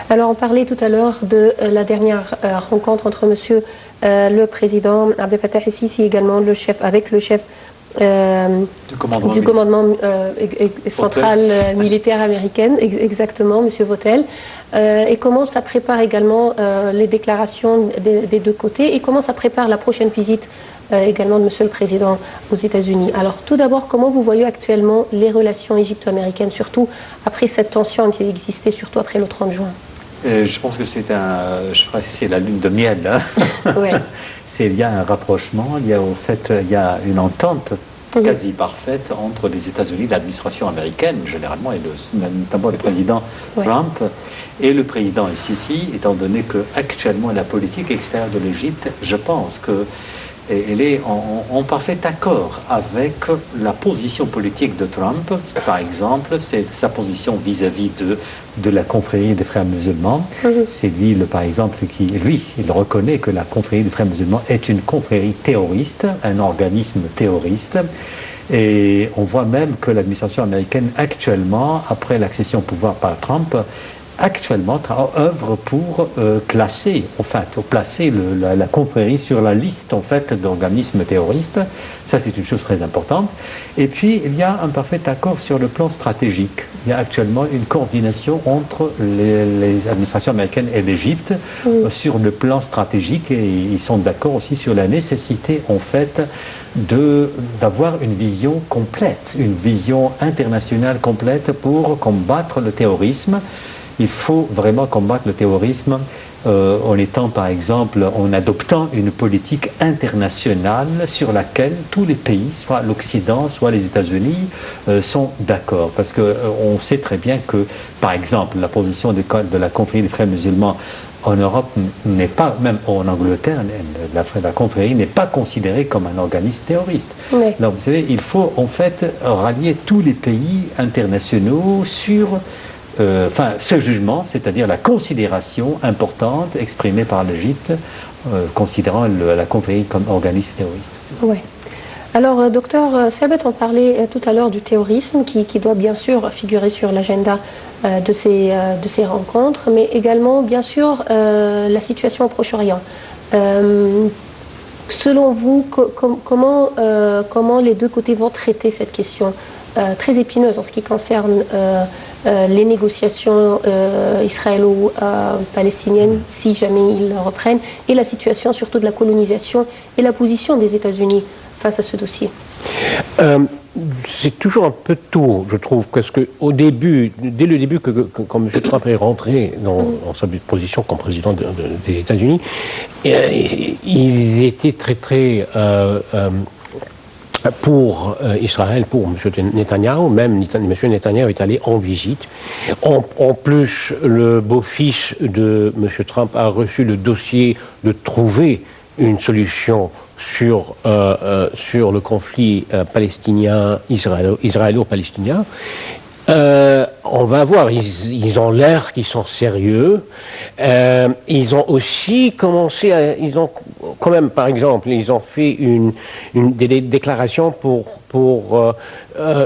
Alors, on parlait tout à l'heure de la dernière rencontre entre monsieur le président Abdel Fattah el-Sisi également avec le chef du commandement central militaire américain, exactement, monsieur Votel, et comment ça prépare également les déclarations des deux côtés et comment ça prépare la prochaine visite également de monsieur le président aux États-Unis. Alors tout d'abord, comment vous voyez actuellement les relations égypto-américaines, surtout après cette tension qui existait, surtout après le 30 juin? Je pense que c'est la lune de miel. Hein. Ouais. Il y a un rapprochement, il y a une entente quasi parfaite entre les États-Unis, l'administration américaine généralement, et notamment le président Trump et le président Sisi, étant donné que actuellement la politique extérieure de l'Égypte, je pense que elle est en parfait accord avec la position politique de Trump. Par exemple, c'est sa position vis-à-vis de la confrérie des frères musulmans. C'est lui, par exemple, il reconnaît que la confrérie des frères musulmans est une confrérie terroriste, un organisme terroriste. Et on voit même que l'administration américaine, actuellement, après l'accession au pouvoir par Trump, actuellement œuvre pour placer la confrérie sur la liste d'organismes terroristes. Ça, c'est une chose très importante. Et puis, il y a un parfait accord sur le plan stratégique. Il y a actuellement une coordination entre les administrations américaines et l'Égypte sur le plan stratégique, et ils sont d'accord aussi sur la nécessité, d'avoir une vision complète, une vision internationale complète pour combattre le terrorisme. Il faut vraiment combattre le terrorisme en adoptant une politique internationale sur laquelle tous les pays, soit l'Occident, soit les États-Unis, sont d'accord. Parce qu'on sait très bien que, par exemple, la position de la confrérie des frères musulmans en Europe n'est pas, même en Angleterre, la confrérie n'est pas considérée comme un organisme terroriste. Oui. Donc, vous savez, il faut rallier tous les pays internationaux sur ce jugement, c'est-à-dire la considération importante exprimée par l'Égypte, considérant la confrérie comme organisme terroriste. Oui. Alors, docteur Sabet, on parlait tout à l'heure du terrorisme qui doit bien sûr figurer sur l'agenda de ces rencontres, mais également, bien sûr, la situation au Proche-Orient. Selon vous, comment les deux côtés vont traiter cette question très épineuse en ce qui concerne les négociations israélo-palestiniennes, si jamais ils reprennent, et la situation surtout de la colonisation et la position des États-Unis face à ce dossier? C'est toujours un peu tôt, je trouve, parce que dès le début, quand M. Trump est rentré dans sa position comme président des États-Unis, ils étaient très pour Israël, pour M. Netanyahou. Même M. Netanyahou est allé en visite. En plus, le beau-fils de M. Trump a reçu le dossier de trouver une solution sur le conflit israélo-palestinien. On va voir, ils ont l'air qu'ils sont sérieux. Ils ont aussi commencé ils ont quand même, par exemple, ils ont fait des déclarations pour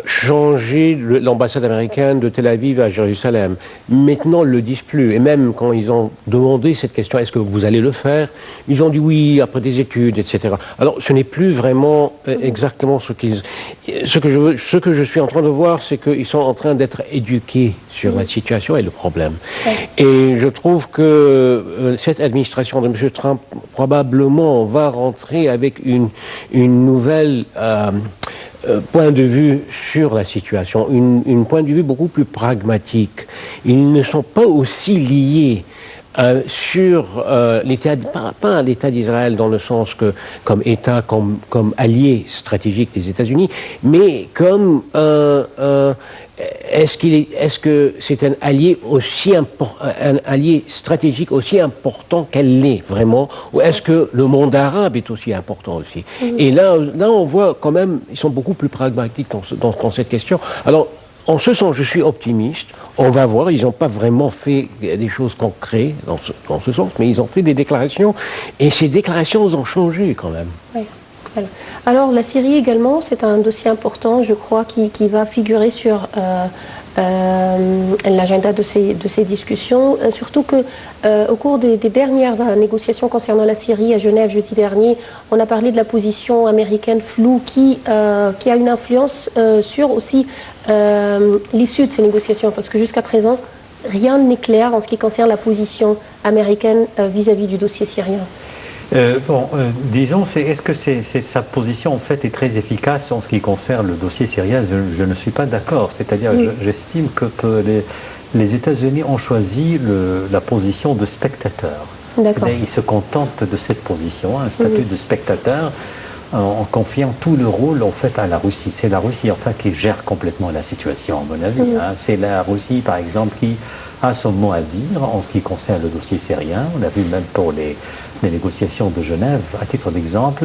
changer l'ambassade américaine de Tel Aviv à Jérusalem. Maintenant, ils ne le disent plus. Et même quand ils ont demandé cette question, est-ce que vous allez le faire? Ils ont dit oui, après des études, etc. Alors, ce n'est plus vraiment exactement ce que je suis en train de voir, c'est qu'ils sont en train d'être éduqués sur la situation et le problème. Et je trouve que cette administration de M. Trump probablement va rentrer avec une nouvelle point de vue sur la situation, une point de vue beaucoup plus pragmatique. Ils ne sont pas aussi liés sur l'État, pas l'État d'Israël dans le sens que comme État, comme allié stratégique des États-Unis, mais comme est-ce que c'est un allié stratégique aussi important qu'elle l'est vraiment, ou est-ce que le monde arabe est aussi important aussi? Et là on voit quand même, ils sont beaucoup plus pragmatiques dans cette question. Alors, en ce sens, je suis optimiste. On va voir, ils n'ont pas vraiment fait des choses concrètes dans ce sens, mais ils ont fait des déclarations, et ces déclarations ont changé quand même. Oui. Voilà. Alors la Syrie également, c'est un dossier important, je crois, qui va figurer sur l'agenda de ces discussions, surtout que au cours des dernières négociations concernant la Syrie à Genève jeudi dernier, on a parlé de la position américaine floue qui a une influence sur aussi l'issue de ces négociations, parce que jusqu'à présent, rien n'est clair en ce qui concerne la position américaine vis-à-vis du dossier syrien. Disons, est-ce que sa position en fait est très efficace en ce qui concerne le dossier syrien? Je ne suis pas d'accord. C'est-à-dire, j'estime que les États-Unis ont choisi la position de spectateur. C'est-à-dire, ils se contentent de cette position, un statut de spectateur, en confiant tout le rôle en fait à la Russie. C'est la Russie en fait qui gère complètement la situation, à mon avis. C'est la Russie, par exemple, qui a son mot à dire en ce qui concerne le dossier syrien. On l'a vu même pour les négociations de Genève. À titre d'exemple,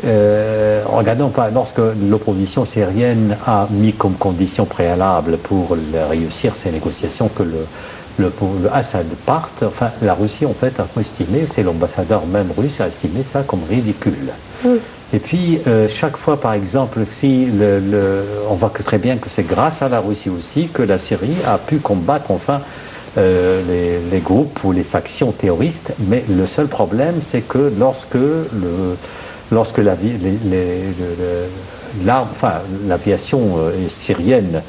regardons pas, lorsque l'opposition syrienne a mis comme condition préalable pour réussir ces négociations que le Assad parte, enfin la Russie en fait a estimé, c'est l'ambassadeur même russe a estimé ça comme ridicule. Et puis chaque fois par exemple, si on voit que très bien que c'est grâce à la Russie aussi que la Syrie a pu combattre enfin les groupes ou les factions terroristes, mais le seul problème c'est que lorsque l'aviation syrienne,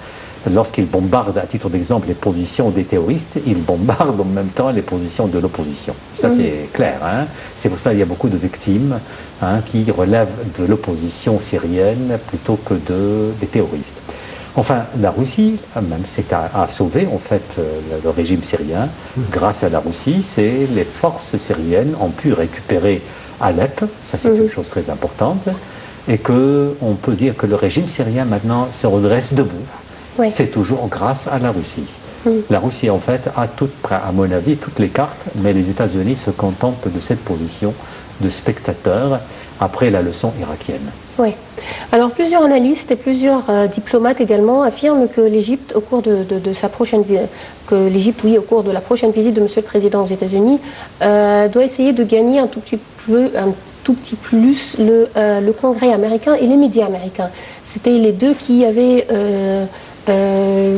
lorsqu'il bombarde, à titre d'exemple, les positions des terroristes, il bombarde en même temps les positions de l'opposition. Ça, c'est clair. C'est pour ça qu'il y a beaucoup de victimes qui relèvent de l'opposition syrienne plutôt que des terroristes. Enfin, la Russie, même, a sauvé en fait le régime syrien. Grâce à la Russie, les forces syriennes ont pu récupérer Alep. Ça, c'est une chose très importante. Et qu'on peut dire que le régime syrien maintenant se redresse debout. Oui. C'est toujours grâce à la Russie. La Russie, en fait, a à mon avis, toutes les cartes, mais les États-Unis se contentent de cette position de spectateur après la leçon irakienne. Oui. Alors, plusieurs analystes et plusieurs diplomates également affirment que l'Égypte, au cours de sa prochaine au cours de la prochaine visite de M. le Président aux États-Unis, doit essayer de gagner un tout petit plus le Congrès américain et les médias américains. C'était les deux qui avaient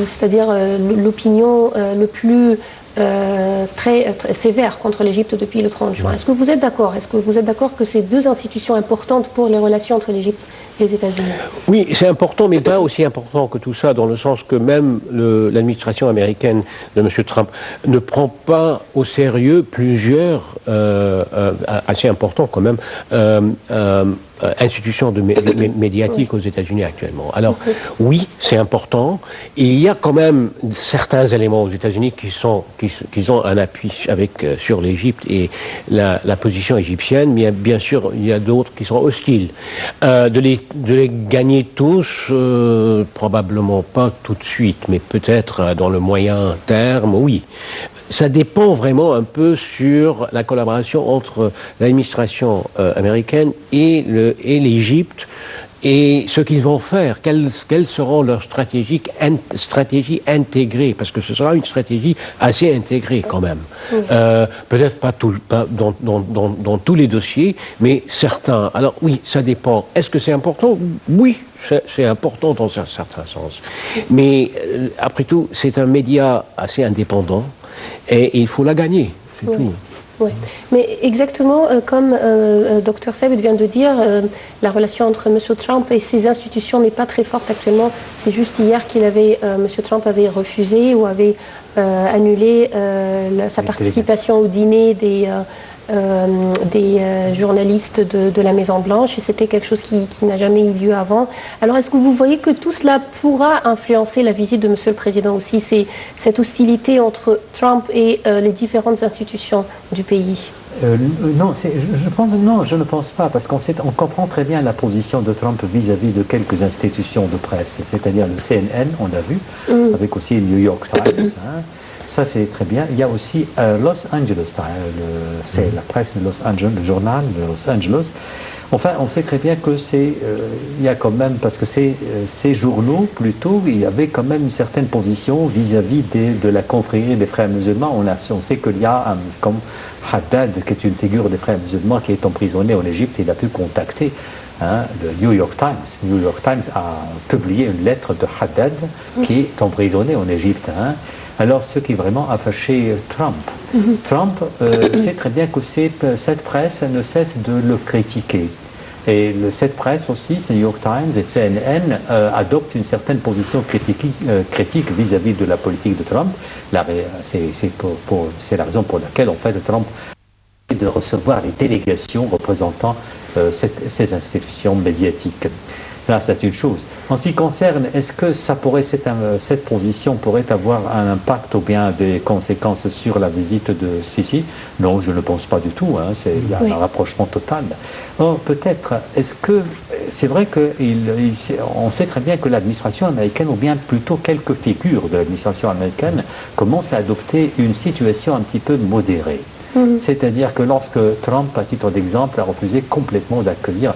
c'est-à-dire l'opinion le plus très sévère contre l'Égypte depuis le 30 juin. Est-ce que vous êtes d'accord? Est-ce que vous êtes d'accord que ces deux institutions importantes pour les relations entre l'Égypte et les États-Unis? Oui, c'est important, mais pas aussi important que tout ça, dans le sens que même l'administration américaine de M. Trump ne prend pas au sérieux plusieurs, assez importants quand même, institutions médiatiques aux États-Unis actuellement. Alors, oui, c'est important. Et il y a quand même certains éléments aux États-Unis qui ont un appui sur l'Égypte et la position égyptienne, mais bien sûr, il y a d'autres qui sont hostiles. De les gagner tous, probablement pas tout de suite, mais peut-être dans le moyen terme, oui. Ça dépend vraiment un peu sur la collaboration entre l'administration américaine et l'Égypte et ce qu'ils vont faire, quelles seront leurs stratégies intégrées, parce que ce sera une stratégie assez intégrée quand même. Peut-être pas dans tous les dossiers, mais certains. Alors oui, ça dépend. Est-ce que c'est important? Oui, c'est important dans un certain sens. Mais après tout, c'est un média assez indépendant. Et il faut la gagner, c'est tout. Oui. Mais exactement comme Dr Saïd vient de dire, la relation entre M. Trump et ses institutions n'est pas très forte actuellement. C'est juste hier M. Trump avait refusé ou avait annulé sa participation au dîner des journalistes de la Maison-Blanche, et c'était quelque chose qui n'a jamais eu lieu avant. Alors, est-ce que vous voyez que tout cela pourra influencer la visite de M. le Président aussi, cette hostilité entre Trump et les différentes institutions du pays? Non, je ne pense pas, parce qu'on comprend très bien la position de Trump vis-à-vis de quelques institutions de presse, c'est-à-dire le CNN, on l'a vu, avec aussi le New York Times. Ça, c'est très bien. Il y a aussi Los Angeles Times, c'est la presse de Los Angeles, le journal de Los Angeles. Enfin, on sait très bien que il y a quand même, parce que ces journaux, plutôt, il y avait quand même une certaine position vis-à-vis de la confrérie des frères musulmans. On sait qu'il y a, comme Haddad, qui est une figure des frères musulmans, qui est emprisonné en Égypte, il a pu contacter Hein, le New York Times a publié une lettre de Haddad qui est emprisonné en Égypte. Hein. Alors, ce qui vraiment a fâché Trump. Trump sait très bien que cette presse ne cesse de le critiquer. Et cette presse aussi, New York Times et CNN, adoptent une certaine position critique vis-à-vis de la politique de Trump. C'est la raison pour laquelle, en fait, Trump de recevoir les délégations représentant ces institutions médiatiques. Là, c'est une chose. En ce qui concerne, est-ce que cette position pourrait avoir un impact ou bien des conséquences sur la visite de Sisi? Non, je ne pense pas du tout. Hein, il y a un rapprochement total. Or, peut-être, est-ce que c'est vrai qu'on sait très bien que l'administration américaine, ou bien plutôt quelques figures de l'administration américaine, commencent à adopter une situation un petit peu modérée. C'est-à-dire que lorsque Trump, à titre d'exemple, a refusé complètement d'accueillir,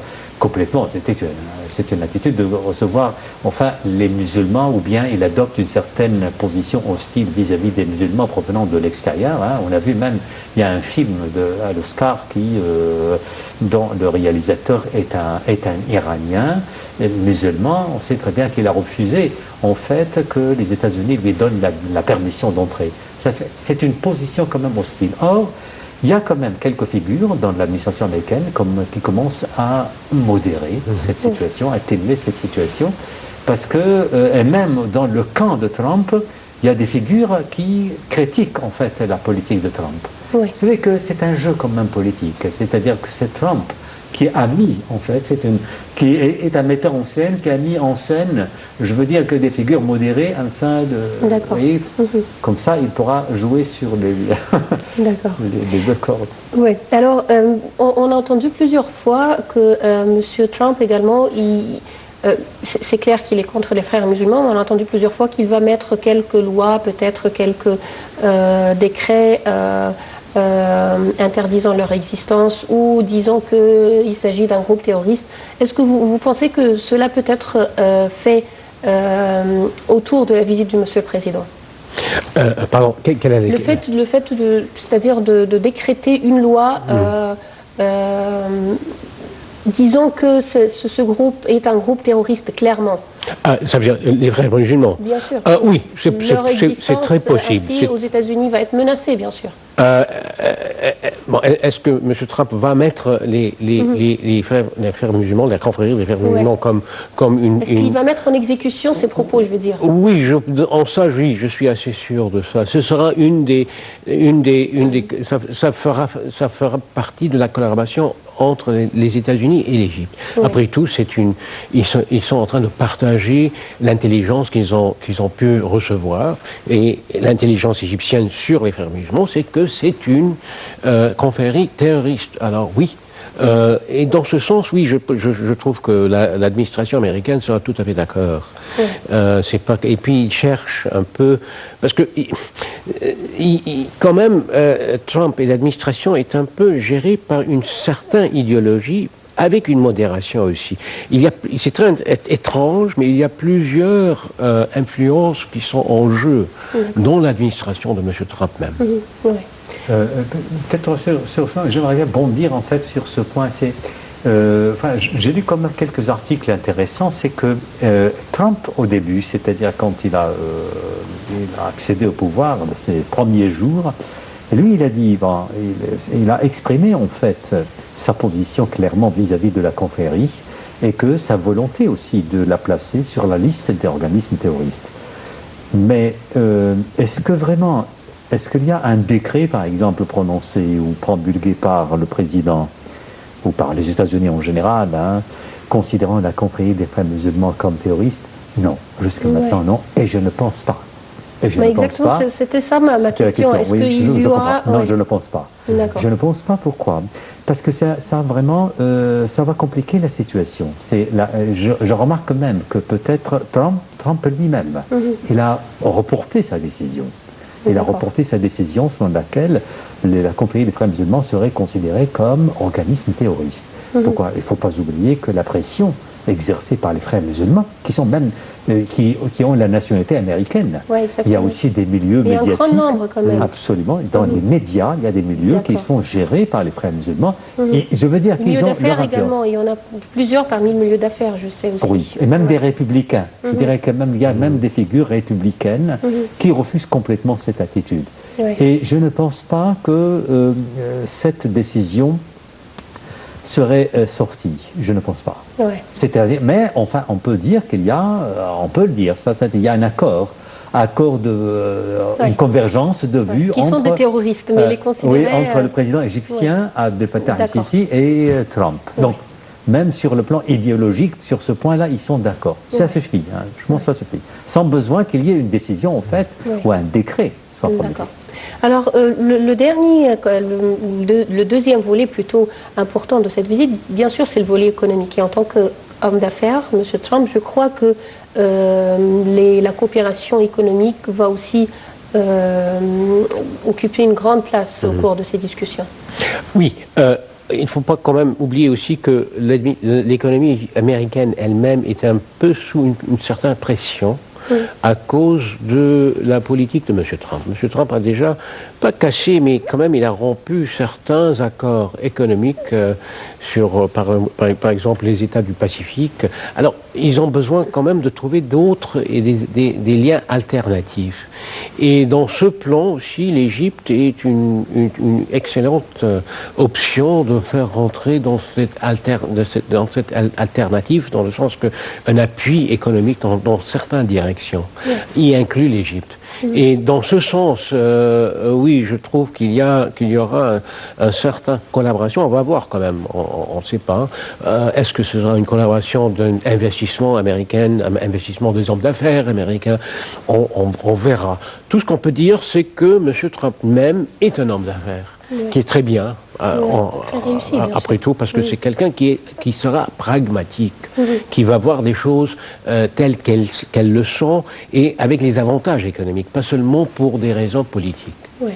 c'est une attitude de recevoir enfin les musulmans, ou bien il adopte une certaine position hostile vis-à-vis des musulmans provenant de l'extérieur. Hein. On a vu même, il y a un film à l'Oscar dont le réalisateur est un Iranien musulman. On sait très bien qu'il a refusé en fait que les États-Unis lui donnent la permission d'entrer. C'est une position quand même hostile. Or, il y a quand même quelques figures dans l'administration américaine qui commencent à modérer cette situation, à atténuer cette situation, parce que, et même dans le camp de Trump, il y a des figures qui critiquent en fait la politique de Trump. Oui. Vous savez que c'est un jeu quand même politique, c'est-à-dire que c'est Trump qui a mis, en fait, qui est un metteur en scène, qui a mis en scène, je veux dire, que des figures modérées, afin de... D'accord. Comme ça, il pourra jouer sur les deux cordes. Oui. Alors, on a entendu plusieurs fois que M. Trump également, c'est clair qu'il est contre les frères musulmans, mais on a entendu plusieurs fois qu'il va mettre quelques lois, peut-être quelques décrets interdisant leur existence ou disant qu'il s'agit d'un groupe terroriste. Est-ce que vous pensez que cela peut être fait autour de la visite du Monsieur le Président? Pardon, quelle est le fait c'est-à-dire de décréter une loi disons que ce groupe est un groupe terroriste, clairement. Ça veut dire les frères musulmans? Bien sûr. Oui, c'est très possible. Ainsi, aux États-Unis va être menacée, bien sûr. Bon, est-ce que M. Trump va mettre les frères musulmans, la confrérie des frères musulmans comme une... Est-ce qu'il va mettre en exécution ses propos, je veux dire? Oui, je suis assez sûr de ça. Ce sera ça fera partie de la collaboration entre les États-Unis et l'Égypte. Oui. Après tout, ils sont en train de partager l'intelligence qu'ils ont pu recevoir, et l'intelligence égyptienne sur les frères musulmans, c'est que c'est une confrérie terroriste. Alors oui. Et dans ce sens, oui, je trouve que l'administration américaine sera tout à fait d'accord. Oui. Et puis ils cherchent un peu, parce que quand même, Trump et l'administration est un peu gérée par une certaine idéologie, avec une modération aussi. C'est très étrange, mais il y a plusieurs influences qui sont en jeu dans l'administration de M. Trump même. Oui. Peut-être sur ça, j'aimerais bien bondir en fait sur ce point. J'ai lu quand même quelques articles intéressants. C'est que Trump, au début, c'est-à-dire quand il a accédé au pouvoir, dans ses premiers jours, lui, il a dit, il a exprimé en fait sa position clairement vis-à-vis de la confrérie, et que sa volonté aussi de la placer sur la liste des organismes terroristes. Mais est-ce qu'il y a un décret, par exemple, prononcé ou promulgué par le président ou par les États-Unis en général, considérant la confrérie des frères musulmans comme terroriste? Non, jusqu'à maintenant, non, et je ne pense pas. Exactement, c'était ça ma question. Est-ce qu'il y aura... Non, je ne pense pas. Je ne pense pas. Pourquoi? Parce que ça va compliquer la situation. Je remarque même que peut-être Trump lui-même, il a reporté sa décision. Il a reporté sa décision selon laquelle la confrérie des frères musulmans serait considérée comme organisme terroriste. Pourquoi? Il ne faut pas oublier que la pression exercée par les frères musulmans, qui sont même qui ont la nationalité américaine. Ouais, il y a aussi des milieux médiatiques. Il y a un grand nombre quand même. Absolument. Dans les médias, il y a des milieux qui sont gérés par les frères musulmans. Et je veux dire qu'ils ont leur d'affaires également. Il y en a plusieurs parmi le milieu d'affaires, je sais aussi. Oui, et même des républicains. Je dirais qu'il y a même des figures républicaines qui refusent complètement cette attitude. Et je ne pense pas que cette décision serait sortie. Je ne pense pas. C'est-à-dire, mais enfin, on peut dire qu'il y a, on peut le dire, il y a un accord une convergence de vues qui sont des terroristes, mais les considérer... Oui, entre le président égyptien Abdel Fattah el-Sisi et Trump. Donc, même sur le plan idéologique, sur ce point-là, ils sont d'accord. Ça suffit. Je pense que ça suffit. Sans besoin qu'il y ait une décision, en fait, ou un décret. D'accord. Alors, le deuxième volet plutôt important de cette visite, bien sûr, c'est le volet économique. Et en tant qu'homme d'affaires, M. Trump, je crois que la coopération économique va aussi occuper une grande place au cours de ces discussions. Oui. Il ne faut pas quand même oublier aussi que l'économie américaine elle-même est un peu sous une certaine pression à cause de la politique de M. Trump. M. Trump a déjà, pas cassé, mais quand même il a rompu certains accords économiques sur, par exemple, les États du Pacifique. Alors, ils ont besoin quand même de trouver d'autres et des liens alternatifs. Et dans ce plan aussi, l'Égypte est une excellente option de faire rentrer dans cette alternative, dans le sens qu'un appui économique dans certaines directions y inclut l'Égypte. Et dans ce sens, oui, je trouve qu'il y aura un certain collaboration. On va voir quand même, on ne sait pas. Est-ce que ce sera une collaboration d'un investissement américain, un investissement des hommes d'affaires américains? On verra. Tout ce qu'on peut dire, c'est que M. Trump même est un homme d'affaires, qui est très bien, très réussi, après tout, parce que c'est quelqu'un qui sera pragmatique, qui va voir des choses telles qu'elles le sont, et avec les avantages économiques, pas seulement pour des raisons politiques. Oui.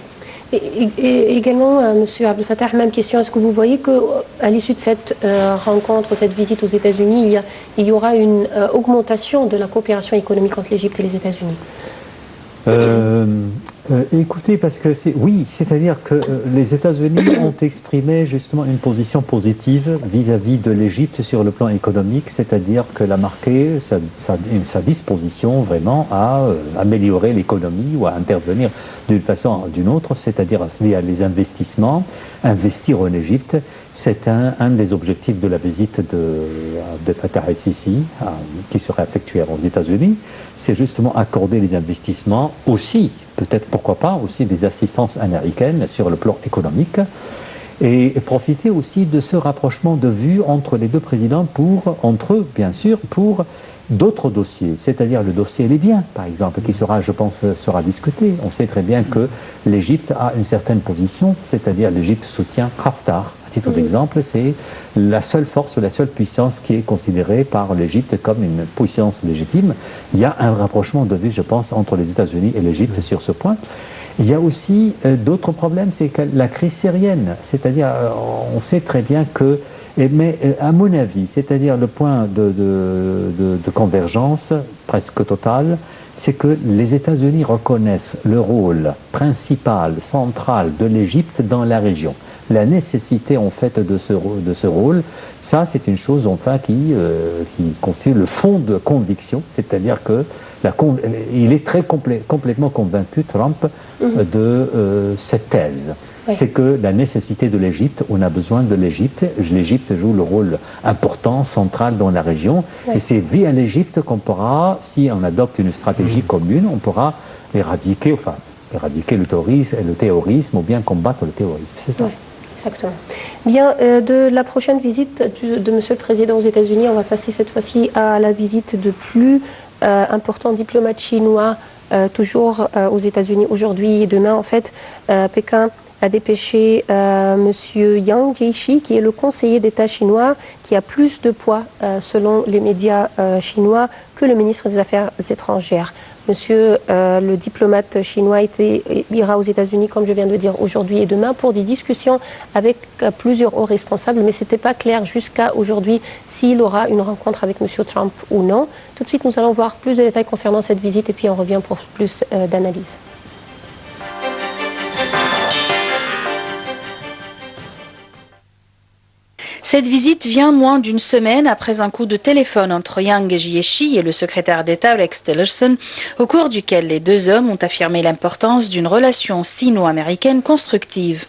Et également, M. Abdel Fattah, même question, est-ce que vous voyez qu'à l'issue de cette rencontre, cette visite aux États-Unis, il y aura une augmentation de la coopération économique entre l'Égypte et les États-Unis? Écoutez, parce que c'est-à-dire que les États-Unis ont exprimé justement une position positive vis-à-vis de l'Égypte sur le plan économique, c'est-à-dire qu'elle a marqué sa disposition vraiment à améliorer l'économie ou à intervenir d'une façon ou d'une autre, c'est-à-dire via les investissements, investir en Égypte. C'est un des objectifs de la visite de Fattah el-Sisi qui sera effectuée aux États-Unis. C'est justement accorder les investissements aussi, peut-être pourquoi pas, aussi des assistances américaines sur le plan économique et profiter aussi de ce rapprochement de vues entre les deux présidents entre eux, bien sûr, pour d'autres dossiers, c'est-à-dire le dossier libyen, par exemple, qui sera, je pense, sera discuté. On sait très bien que l'Égypte a une certaine position, c'est-à-dire l'Égypte soutient Haftar. À titre d'exemple, c'est la seule force, la seule puissance qui est considérée par l'Égypte comme une puissance légitime. Il y a un rapprochement de vue, je pense, entre les États-Unis et l'Égypte sur ce point. Il y a aussi d'autres problèmes, c'est que la crise syrienne, c'est-à-dire, on sait très bien que, mais à mon avis, c'est-à-dire le point de convergence presque totale, c'est que les États-Unis reconnaissent le rôle principal, central de l'Égypte dans la région. La nécessité en fait de ce rôle, ça c'est une chose enfin qui constitue le fond de conviction, c'est-à-dire que il est très complètement convaincu, Trump, de cette thèse. C'est que la nécessité de l'Égypte, on a besoin de l'Égypte. L'Égypte joue le rôle important, central dans la région. Et c'est via l'Égypte qu'on pourra, si on adopte une stratégie commune, on pourra éradiquer le terrorisme ou bien combattre le terrorisme. C'est ça. Exactement. Bien, de la prochaine visite de M. le Président aux États-Unis, on va passer cette fois-ci à la visite de plus importants diplomates chinois, toujours aux États-Unis aujourd'hui et demain. En fait, Pékin a dépêché M. Yang Jiechi, qui est le conseiller d'État chinois, qui a plus de poids, selon les médias chinois, que le ministre des Affaires étrangères. Monsieur le diplomate chinois ira aux États-Unis, comme je viens de dire, aujourd'hui et demain, pour des discussions avec plusieurs hauts responsables, mais ce n'était pas clair jusqu'à aujourd'hui s'il aura une rencontre avec Monsieur Trump ou non. Tout de suite, nous allons voir plus de détails concernant cette visite et puis on revient pour plus d'analyse. Cette visite vient moins d'une semaine après un coup de téléphone entre Yang Jiechi et le secrétaire d'État Rex Tillerson, au cours duquel les deux hommes ont affirmé l'importance d'une relation sino-américaine constructive.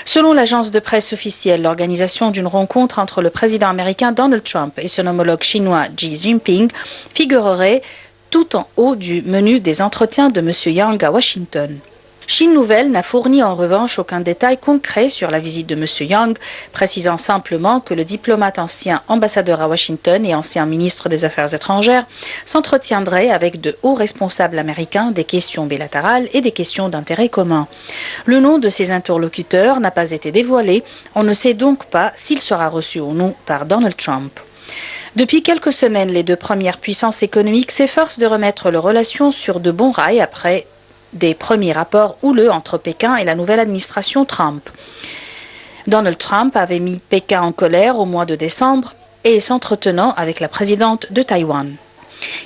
Selon l'agence de presse officielle, l'organisation d'une rencontre entre le président américain Donald Trump et son homologue chinois Xi Jinping figurerait tout en haut du menu des entretiens de M. Yang à Washington. Chine Nouvelle n'a fourni en revanche aucun détail concret sur la visite de M. Yang, précisant simplement que le diplomate ancien ambassadeur à Washington et ancien ministre des Affaires étrangères s'entretiendrait avec de hauts responsables américains des questions bilatérales et des questions d'intérêt commun. Le nom de ces interlocuteurs n'a pas été dévoilé, on ne sait donc pas s'il sera reçu ou non par Donald Trump. Depuis quelques semaines, les deux premières puissances économiques s'efforcent de remettre leurs relations sur de bons rails après des premiers rapports houleux entre Pékin et la nouvelle administration Trump. Donald Trump avait mis Pékin en colère au mois de décembre et s'entretenant avec la présidente de Taïwan.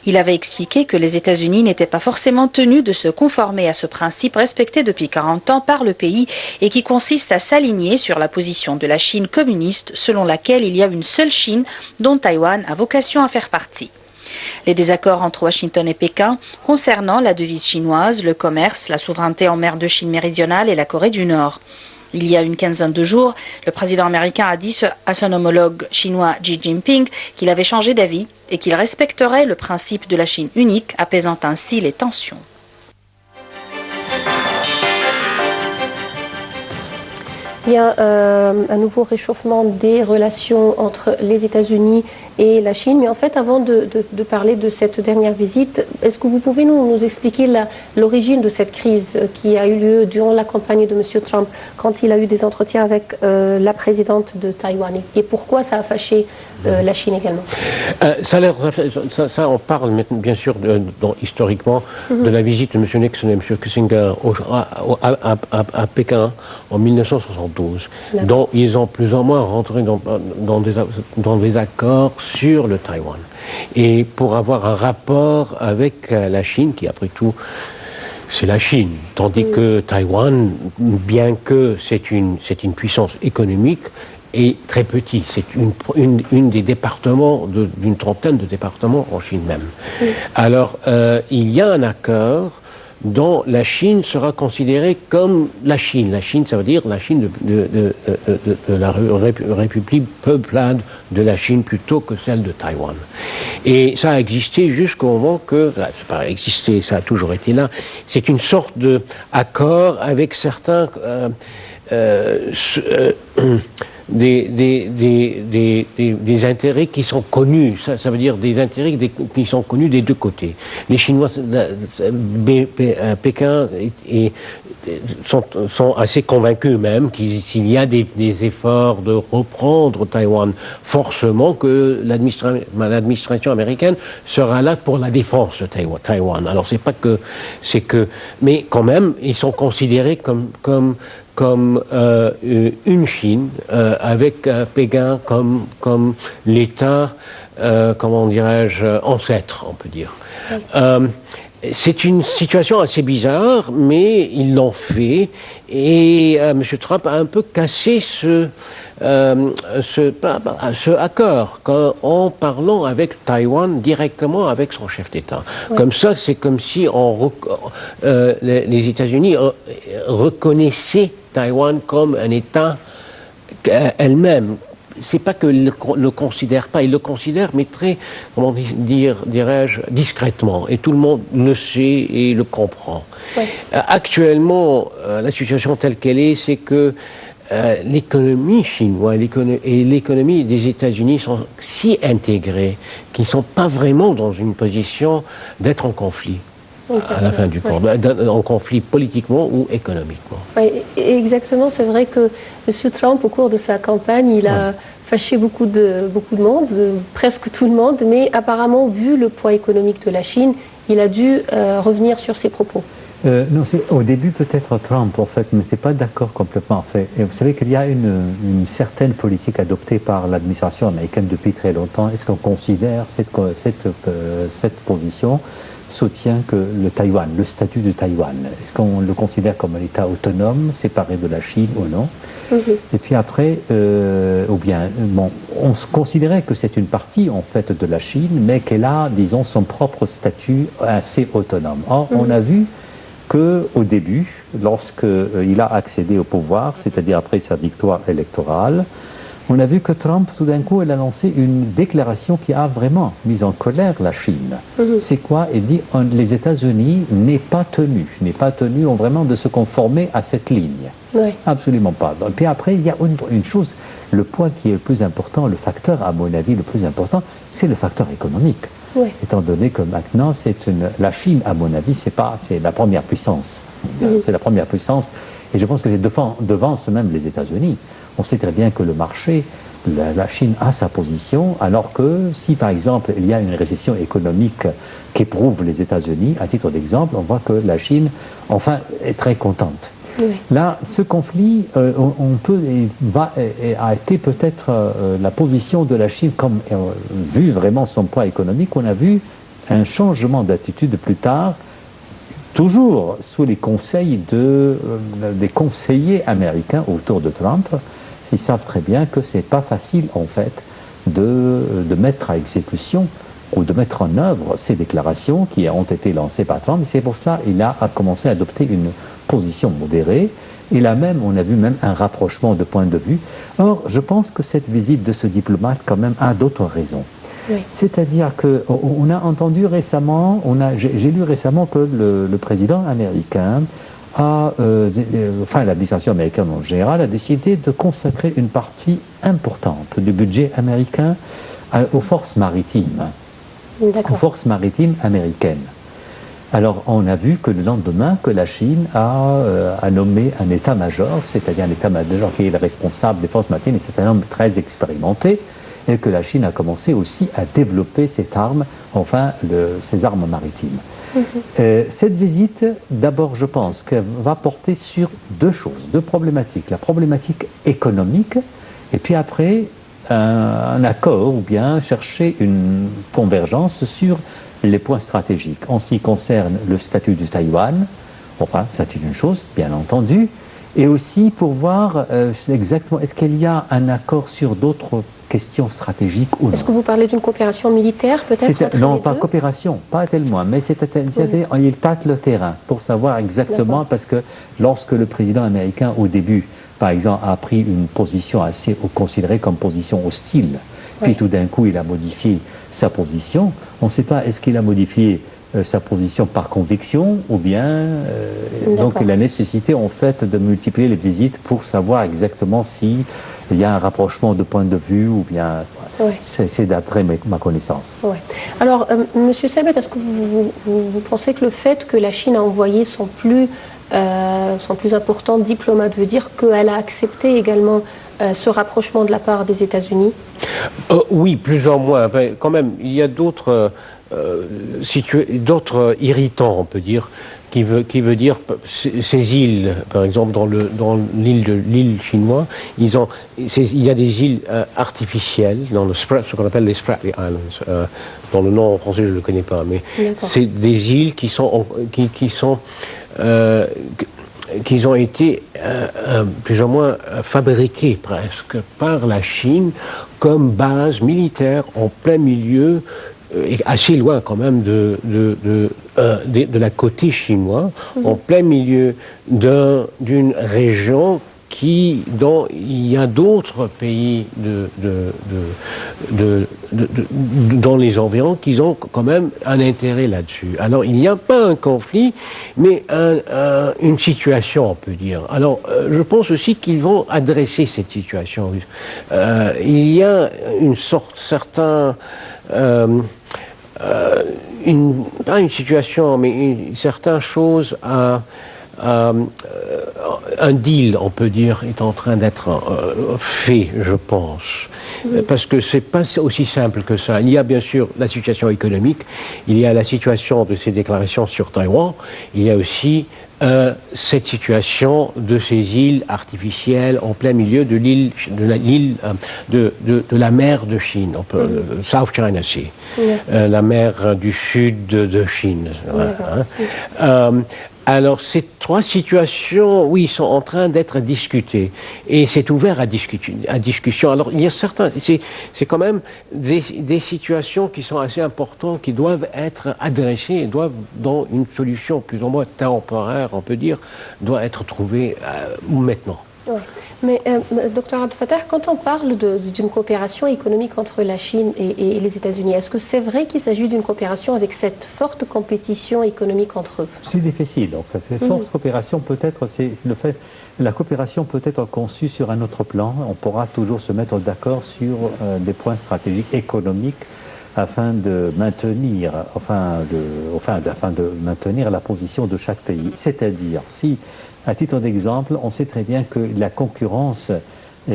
Il avait expliqué que les États-Unis n'étaient pas forcément tenus de se conformer à ce principe respecté depuis 40 ans par le pays et qui consiste à s'aligner sur la position de la Chine communiste selon laquelle il y a une seule Chine dont Taïwan a vocation à faire partie. Les désaccords entre Washington et Pékin concernant la devise chinoise, le commerce, la souveraineté en mer de Chine méridionale et la Corée du Nord. Il y a une quinzaine de jours, le président américain a dit à son homologue chinois Xi Jinping qu'il avait changé d'avis et qu'il respecterait le principe de la Chine unique, apaisant ainsi les tensions. Il y a un nouveau réchauffement des relations entre les États-Unis et la Chine. Mais en fait, avant de parler de cette dernière visite, est-ce que vous pouvez nous expliquer l'origine de cette crise qui a eu lieu durant la campagne de M. Trump, quand il a eu des entretiens avec la présidente de Taïwan, et pourquoi ça a fâché la Chine également? Ça, on parle bien sûr historiquement de la visite de M. Nixon et M. Kissinger à Pékin en 1972, dont ils ont plus ou moins rentré dans des accords sur le Taïwan. Et pour avoir un rapport avec la Chine, qui après tout, c'est la Chine, tandis que Taïwan, bien que c'est une puissance économique, est très petit. C'est une des départements, d'une trentaine de départements en Chine même. Alors, il y a un accord dont la Chine sera considérée comme la Chine. La Chine, ça veut dire la Chine de la République peuplade de la Chine plutôt que celle de Taïwan. Et ça a existé jusqu'au moment que... C'est pas existé, ça a toujours été là. C'est une sorte d'accord avec certains... des intérêts qui sont connus, ça veut dire des intérêts qui sont connus des deux côtés. Les Chinois, Pékin sont assez convaincus même s'il y a des efforts de reprendre Taïwan forcément, que l'administration américaine sera là pour la défense de Taïwan. Alors c'est que, mais quand même, ils sont considérés comme une Chine, avec Pékin comme l'État, comment dirais-je, ancêtre, on peut dire. C'est une situation assez bizarre, mais ils l'ont fait, et M. Trump a un peu cassé ce accord en parlant avec Taïwan directement avec son chef d'État. Ouais. Comme ça, c'est comme si les États-Unis reconnaissaient Taïwan comme un État elle-même. C'est pas qu'ils le considèrent pas, ils le considèrent, mais très, comment dirais-je, discrètement. Et tout le monde le sait et le comprend. Ouais. Actuellement, la situation telle qu'elle est, c'est que l'économie chinoise et l'économie des États-Unis sont si intégrées qu'ils ne sont pas vraiment dans une position d'être en conflit. À la fin du compte, en conflit politiquement ou économiquement. Oui, exactement. C'est vrai que M. Trump, au cours de sa campagne, il a fâché beaucoup de monde, presque tout le monde, mais apparemment, vu le poids économique de la Chine, il a dû revenir sur ses propos. Non, au début peut-être Trump en fait n'était pas d'accord complètement. En fait. Et vous savez qu'il y a une certaine politique adoptée par l'administration américaine depuis très longtemps. Est-ce qu'on considère cette position soutient que le statut de Taïwan, est-ce qu'on le considère comme un État autonome, séparé de la Chine ou non? Et puis après, ou bien, bon, on se considérait que c'est une partie en fait de la Chine, mais qu'elle a, disons, son propre statut assez autonome. Or, on a vu qu'au début, lorsqu'il a accédé au pouvoir, c'est-à-dire après sa victoire électorale, on a vu que Trump, tout d'un coup, il a lancé une déclaration qui a vraiment mis en colère la Chine. C'est quoi? Il dit les États-Unis n'est pas tenu vraiment de se conformer à cette ligne. Oui. Absolument pas. Et puis après, il y a une chose, le point qui est le plus important, le facteur, à mon avis, le plus important, c'est le facteur économique. Oui. Étant donné que maintenant, la Chine, à mon avis, c'est la première puissance. C'est la première puissance. Et je pense que c'est devance même les États-Unis. On sait très bien que le marché, la Chine a sa position, alors que si, par exemple, il y a une récession économique qu'éprouvent les États-Unis, à titre d'exemple, on voit que la Chine, enfin, est très contente. Oui. Là, ce conflit, a été peut-être la position de la Chine, comme vu vraiment son poids économique, on a vu un changement d'attitude plus tard, toujours sous les conseils des conseillers américains autour de Trump. Ils savent très bien que c'est pas facile en fait de mettre à exécution ou de mettre en œuvre ces déclarations qui ont été lancées par Trump. C'est pour cela qu'il a commencé à adopter une position modérée. On a vu même un rapprochement de points de vue. Or, je pense que cette visite de ce diplomate quand même a d'autres raisons. Oui. C'est-à-dire qu'on a entendu récemment, j'ai lu récemment que le président américain l'administration américaine en général a décidé de consacrer une partie importante du budget américain aux forces maritimes. Aux forces maritimes américaines. Alors, on a vu que le lendemain, que la Chine a nommé un état-major, c'est-à-dire un état-major qui est le responsable des forces maritimes, et c'est un homme très expérimenté, et que la Chine a commencé aussi à développer ces armes maritimes. Cette visite, d'abord, je pense qu'elle va porter sur deux problématiques. La problématique économique, et puis après, un accord, ou bien chercher une convergence sur les points stratégiques. En ce qui concerne le statut de Taïwan, enfin, c'est une chose, bien entendu, et aussi pour voir exactement, est-ce qu'il y a un accord sur d'autres questions stratégiques ou non. Est-ce que vous parlez d'une coopération militaire peut-être? Non, pas coopération, pas tellement, mais il tâte le terrain pour savoir exactement, parce que lorsque le président américain au début, par exemple, a pris une position assez considérée comme position hostile, puis tout d'un coup il a modifié sa position, on ne sait pas, est-ce qu'il a modifié sa position par conviction ou bien donc il a nécessité en fait de multiplier les visites pour savoir exactement si il y a un rapprochement de points de vue ou bien c'est d'après ma connaissance. Ouais. Alors Monsieur Sabet, est-ce que vous pensez que le fait que la Chine a envoyé son plus important diplomate veut dire qu'elle a accepté également ce rapprochement de la part des États-Unis? Oui, plus ou moins. Mais quand même, il y a d'autres irritants, on peut dire, qui veut dire ces îles, par exemple dans l'île chinoise, il y a des îles artificielles dans ce qu'on appelle les Spratly Islands. Dans le nom en français, je ne le connais pas, mais c'est des îles qui ont été plus ou moins fabriquées presque par la Chine comme base militaire en plein milieu, et assez loin quand même de la côte chinoise, en plein milieu d'une région dont il y a d'autres pays dans les environs qui ont quand même un intérêt là-dessus. Alors, il n'y a pas un conflit, mais une situation, on peut dire. Alors, je pense aussi qu'ils vont adresser cette situation. Il y a pas une situation, mais certaines choses à un deal, on peut dire, est en train d'être fait, je pense. Parce que c'est pas aussi simple que ça. Il y a bien sûr la situation économique, il y a la situation de ces déclarations sur Taïwan, il y a aussi cette situation de ces îles artificielles en plein milieu de la mer de Chine, South China Sea, la mer du sud de Chine. Alors, ces trois situations, oui, sont en train d'être discutées. Et c'est ouvert à discussion. Alors, il y a certains, c'est quand même des situations qui sont assez importantes, qui doivent être adressées, et doivent, dans une solution plus ou moins temporaire, on peut dire, doit être trouvée maintenant. Ouais. Mais, Dr Abdel Fattah, quand on parle d'une coopération économique entre la Chine et les États-Unis, est-ce que c'est vrai qu'il s'agit d'une coopération avec cette forte compétition économique entre eux? C'est difficile, en fait. Cette forte coopération, peut-être, c'est le fait. La coopération peut être conçue sur un autre plan. On pourra toujours se mettre d'accord sur des points stratégiques économiques afin de maintenir, afin de maintenir la position de chaque pays. C'est-à-dire, si à titre d'exemple, on sait très bien que la concurrence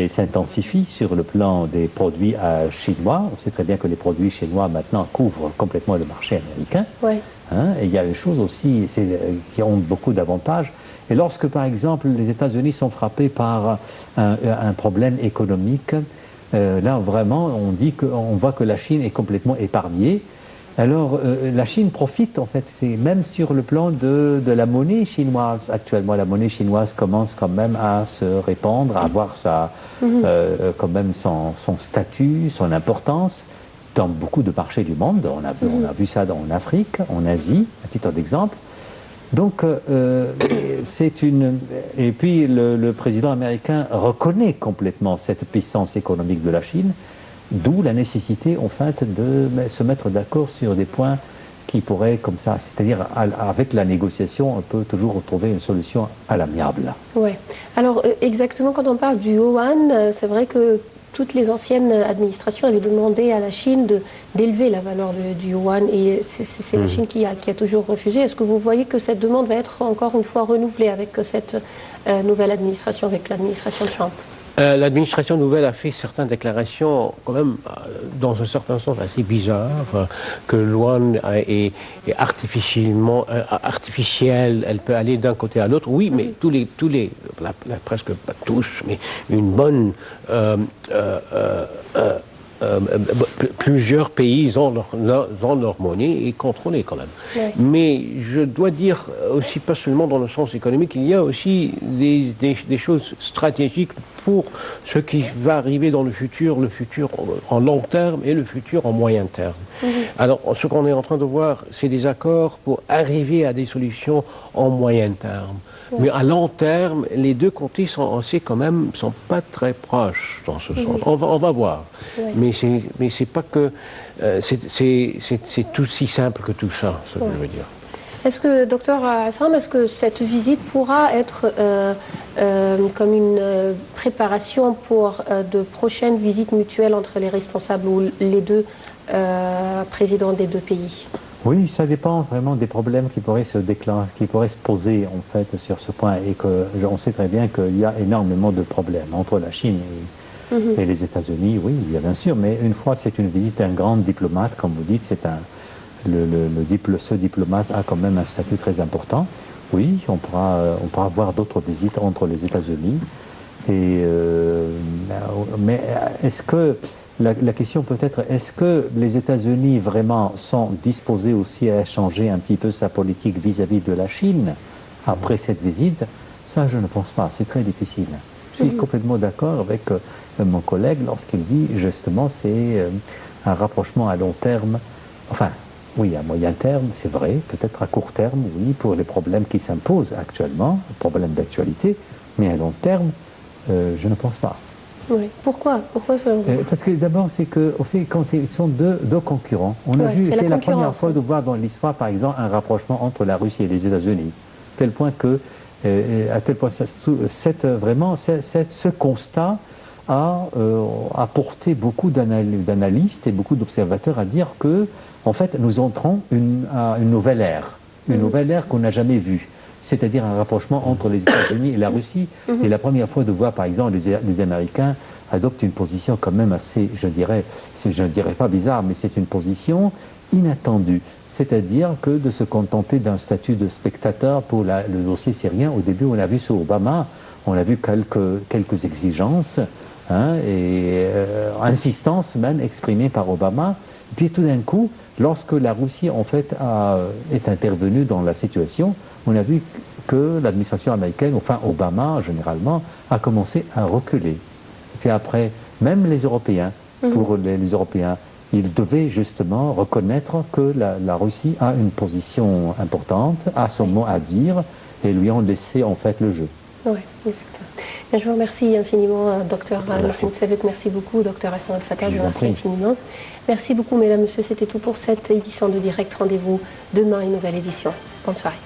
s'intensifie sur le plan des produits chinois. On sait très bien que les produits chinois maintenant couvrent complètement le marché américain. Oui. Et il y a des choses aussi qui ont beaucoup d'avantages. Et lorsque, par exemple, les États-Unis sont frappés par un problème économique, là vraiment, on voit que la Chine est complètement épargnée. Alors, la Chine profite, en fait, c'est même sur le plan de la monnaie chinoise. Actuellement, la monnaie chinoise commence quand même à se répandre, à avoir quand même son statut, son importance dans beaucoup de marchés du monde. On a vu ça en Afrique, en Asie, à titre d'exemple. Donc, et puis, le président américain reconnaît complètement cette puissance économique de la Chine. D'où la nécessité, en fait, de se mettre d'accord sur des points qui pourraient, comme ça, c'est-à-dire avec la négociation, on peut toujours retrouver une solution à l'amiable. Oui. Alors, exactement, quand on parle du yuan, c'est vrai que toutes les anciennes administrations avaient demandé à la Chine d'élever la valeur du yuan, et c'est la Chine qui a toujours refusé. Est-ce que vous voyez que cette demande va être encore une fois renouvelée avec cette nouvelle administration, avec l'administration Trump? L'administration nouvelle a fait certaines déclarations, quand même, dans un certain sens assez bizarres, que le yuan est artificielle, elle peut aller d'un côté à l'autre. Oui, mais presque pas tous, mais une bonne... plusieurs pays ont leur monnaie et contrôlée quand même. Ouais. Mais je dois dire aussi, pas seulement dans le sens économique, il y a aussi des choses stratégiques pour ce qui va arriver dans le futur en long terme et le futur en moyen terme. Alors, ce qu'on est en train de voir, c'est des accords pour arriver à des solutions en moyen terme. Mais à long terme, les deux côtés sont pas très proches dans ce sens. On va voir. Mais c'est pas que c'est tout si simple que tout ça, ce que je veux dire. Est-ce que, docteur Assam, est-ce que cette visite pourra être comme une préparation pour de prochaines visites mutuelles entre les responsables ou les deux présidents des deux pays? Oui, ça dépend vraiment des problèmes qui pourraient se poser en fait sur ce point, et on sait très bien qu'il y a énormément de problèmes entre la Chine et les États-Unis. Oui, il y a bien sûr, mais une fois c'est une visite d'un grand diplomate, comme vous dites, ce diplomate a quand même un statut très important. Oui, on pourra avoir d'autres visites entre les États-Unis. Mais est-ce que la question peut-être, est-ce que les États-Unis vraiment sont disposés aussi à changer un petit peu sa politique vis-à-vis de la Chine après cette visite? Ça, je ne pense pas. C'est très difficile. Je suis complètement d'accord avec mon collègue lorsqu'il dit justement c'est un rapprochement à long terme. Enfin, oui, à moyen terme, c'est vrai. Peut-être à court terme, oui, pour les problèmes qui s'imposent actuellement, problèmes d'actualité. Mais à long terme, je ne pense pas. Oui. Pourquoi selon vous? Parce que d'abord, c'est que aussi quand ils sont deux concurrents, on a vu, c'est la première fois de voir dans l'histoire, par exemple, un rapprochement entre la Russie et les États-Unis, tel point que, à tel point, ce constat a porté beaucoup d'analystes et beaucoup d'observateurs à dire que, en fait, nous entrons à une nouvelle ère, une nouvelle ère qu'on n'a jamais vue. c'est-à-dire un rapprochement entre les États-Unis et la Russie. Et la première fois de voir, par exemple, les Américains adoptent une position quand même assez, je ne dirais pas bizarre, mais c'est une position inattendue. C'est-à-dire que de se contenter d'un statut de spectateur pour le dossier syrien, au début, on a vu sous Obama, on a vu quelques exigences, et insistance même exprimée par Obama. Et puis tout d'un coup, lorsque la Russie en fait est intervenue dans la situation, on a vu que l'administration américaine, enfin Obama généralement, a commencé à reculer. Et puis après, même les Européens, pour les Européens, ils devaient justement reconnaître que la Russie a une position importante, a son mot à dire, et lui ont laissé en fait le jeu. Oui, exactement. Je vous remercie infiniment, docteur Mahmoud Savet. Merci beaucoup, docteur Hassan Al-Fattah. Je vous remercie infiniment. Merci beaucoup, mesdames, messieurs. C'était tout pour cette édition de Direct. Rendez-vous demain, une nouvelle édition. Bonne soirée.